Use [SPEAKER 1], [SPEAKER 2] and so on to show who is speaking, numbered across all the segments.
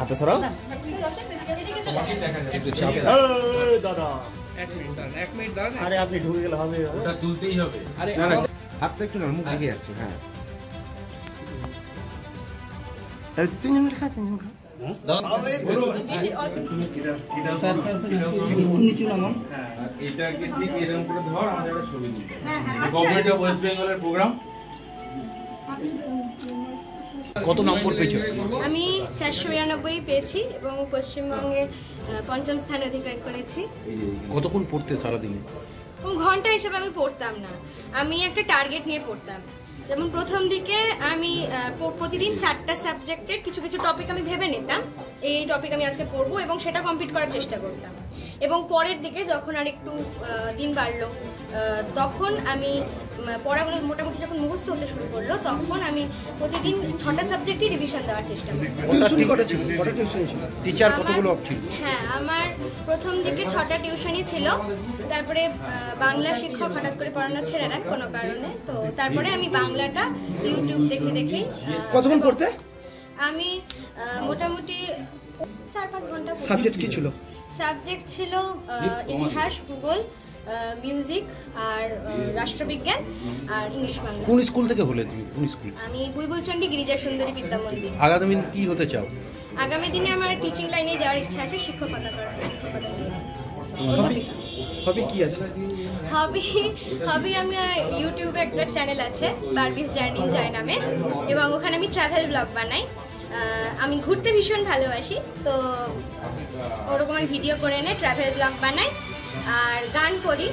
[SPEAKER 1] হাতে সরাও
[SPEAKER 2] দাদা
[SPEAKER 3] 1 মিনিট দাঁড়ান।
[SPEAKER 1] আরে আপনি ঢুকে গেলে হবে
[SPEAKER 4] ওটা তুলতেই হবে।
[SPEAKER 3] আরে
[SPEAKER 5] হাতটা একটু মুখ ঢেকে যাচ্ছে। হ্যাঁ তিনজন মিনিট খা
[SPEAKER 4] এটাকে ঠিক এরকম করে ধর, আমাদের একটা ছবি নিতে হবে। গভর্নমেন্ট অফ ওয়েস্ট বেঙ্গলের প্রোগ্রাম।
[SPEAKER 1] কত নম্বর পেয়েছো?
[SPEAKER 2] আমি 492 পেয়েছি এবং পশ্চিমবঙ্গে পঞ্চম স্থান অধিকার করেছি।
[SPEAKER 1] কতক্ষণ পড়তে সারাদিনে?
[SPEAKER 2] ঘন্টা হিসেবে আমি পড়তাম না, আমি একটা টার্গেট নিয়ে পড়তাম। যেমন প্রথম দিকে আমি প্রতিদিন 4টা সাবজেক্টের কিছু কিছু টপিক আমি ভেবে নিতাম, এই টপিক আমি আজকে পড়বো এবং সেটা কমপ্লিট করার চেষ্টা করতাম। এবং পরের দিকে যখন আর একটু দিন বাড়লো, তখন আমি পড়াগুলো মোটামুটি যখন মুখস্থ হতে শুরু করলো, তখন আমি প্রতিদিন 6টা সাবজেক্টই রিভিশন দেওয়ার চেষ্টা করি।
[SPEAKER 1] টিচার কতগুলো ছিল?
[SPEAKER 2] হ্যাঁ, আমার প্রথম দিকে 6টা টিউশনই ছিল, তারপরে বাংলা শিক্ষক হঠাৎ করে পড়ানো ছেড়ে দেন কোনো কারণে, তো তারপরে আমি বাংলাটা ইউটিউব দেখে দেখেই।
[SPEAKER 5] কতক্ষণ পড়তে?
[SPEAKER 2] আমি মোটামুটি 4-5 ঘন্টা।
[SPEAKER 5] সাবজেক্ট কি ছিল?
[SPEAKER 2] সাবজেক্ট ছিল ইতিহাস, ভূগোল, মিউজিক আর রাষ্ট্রবিজ্ঞান আর ইংলিশ বাংলা।
[SPEAKER 1] কোন স্কুল থেকে হলে তুমি? কোন স্কুল?
[SPEAKER 2] আমি বুলবুলচন্ডী গিরিজা সুন্দরী বিদ্যা মন্দির।
[SPEAKER 1] আগামী দিন কি হতে চাও?
[SPEAKER 2] আগামী দিনে আমার টিচিং লাইনে যাওয়ার ইচ্ছা আছে, শিক্ষকতা করার।
[SPEAKER 5] হবি কি আছে?
[SPEAKER 2] হবি আমি ইউটিউবে একটা চ্যানেল আছে বারবিস জার্নি জয় নামে, এবং ওখানে আমি ট্রাভেল ব্লগ বানাই। আমি ঘুরতে ভীষণ ভালোবাসি, তো ওরকম আমি ভিডিও করে এনে ট্রাভেল ব্লগ বানাই। আর গান করি,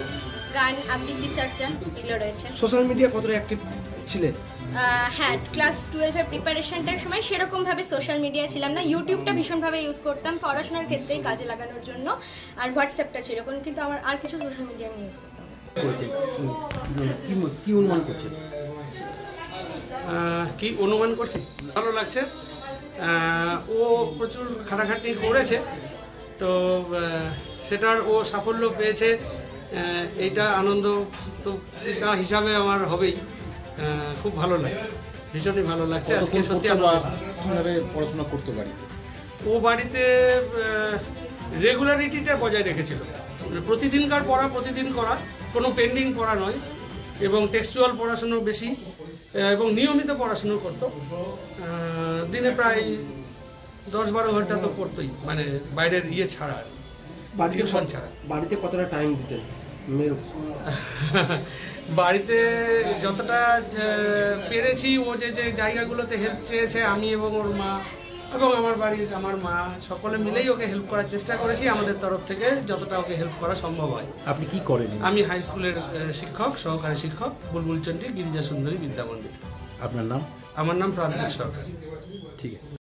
[SPEAKER 2] গান আবৃত্তি চর্চা এগুলো রয়েছে।
[SPEAKER 5] সোশ্যাল মিডিয়া কতটা অ্যাক্টিভ ছিলে?
[SPEAKER 2] হ্যাঁ, ক্লাস 12-এর প্রিপারেশনটার সময় সেরকমভাবে সোশ্যাল মিডিয়া ছিলাম না। ইউটিউবটা ভীষণভাবে ইউজ করতাম পড়াশোনার ক্ষেত্রেই কাজে লাগানোর জন্য, আর হোয়াটসঅ্যাপটা ছিল, কিন্তু আমার আর কিছু সোশ্যাল মিডিয়া আমি ইউজ করতাম না।
[SPEAKER 1] কি অনুমান করছেন?
[SPEAKER 6] কি অনুমান করছি? ভালো লাগছে। ও প্রচুর খাটাখাটনি করেছে, তো সেটার ও সাফল্য পেয়েছে, এইটা আনন্দ তো এটা হিসাবে আমার হবেই। খুব ভালো লাগছে, ভীষণই ভালো লাগছে। আজকে সত্যি
[SPEAKER 1] কিভাবে পড়াশোনা করতে পারি?
[SPEAKER 6] ও বাড়িতে রেগুলারিটিটা বজায় রেখেছিল, প্রতিদিনকার পড়া প্রতিদিন করা, কোনো পেন্ডিং পড়া নয়, এবং টেক্সচুয়াল পড়াশুনো বেশি এবং নিয়মিত পড়াশুনো করতো। দিনে প্রায় 10-12 ঘন্টা তো পড়তোই, মানে বাইরের ছাড়া, টিউশন ছাড়া।
[SPEAKER 5] বাড়িতে কতটা টাইম দিতেন?
[SPEAKER 6] বাড়িতে যতটা পেরেছি, ও যে যে জায়গাগুলোতে হেল্প চেয়েছে, আমি এবং ওর মা এবং আমার বাড়ির আমার মা সকলে মিলেই ওকে হেল্প করার চেষ্টা করেছি। আমাদের তরফ থেকে যতটা ওকে হেল্প করা সম্ভব হয়।
[SPEAKER 1] আপনি কি করেন?
[SPEAKER 6] আমি হাই স্কুলের শিক্ষক, সহকারী শিক্ষক, বুলবুলচন্ডী গিরিজা সুন্দরী বিদ্যা মন্দির।
[SPEAKER 1] আপনার নাম?
[SPEAKER 6] আমার নাম প্রান্তিক সরকার।
[SPEAKER 1] ঠিক আছে।